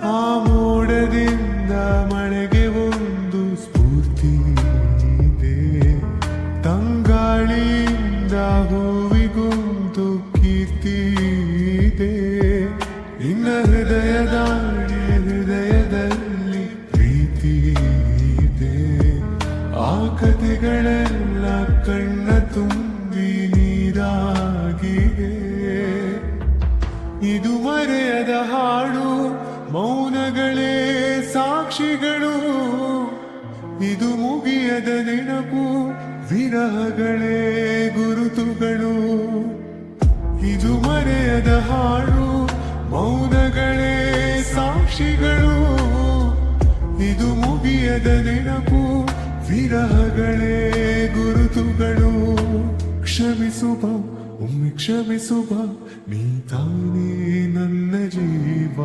ಆ ಮೋಡದಿಂದ ಮಳೆಗೆ ಒಂದು ಸ್ಫೂರ್ತಿ ಇದೆ, ತಂಗಾಳಿಯಿಂದ ಹೂವಿಗೊಂದು ಕೀರ್ತಿ ಇದೆ. ನಿನ್ನ ಹೃದಯದಲ್ಲಿ ಪ್ರೀತಿ ಇದೆ, ಆ ಕಥೆಗಳೆಲ್ಲ ಕಣ್ಣ ತುಂಬಿ ನೀರಾಗಿದೆ. ಇದು ಮರೆಯದ ಹಾಡು, ಮೌನಗಳೇ ಸಾಕ್ಷಿಗಳು. ಇದು ಮುಗಿಯದ ನೆನಪು, ವಿರಹಗಳೇ ಗುರುತುಗಳು. ಇದು ಮರೆಯದ ಹಾಡು, ಮೌನಗಳೇ ಸಾಕ್ಷಿಗಳು. ಇದು ಮುಗಿಯದ ನೆನಪು, ವಿರಹಗಳೇ ಗುರುತುಗಳು. ಕ್ಷಮಿಸುವ, ಒಮ್ಮೆ ಕ್ಷಮಿಸುವ, ನೀ ತಾನೇ ನನ್ನ ಜೀವ.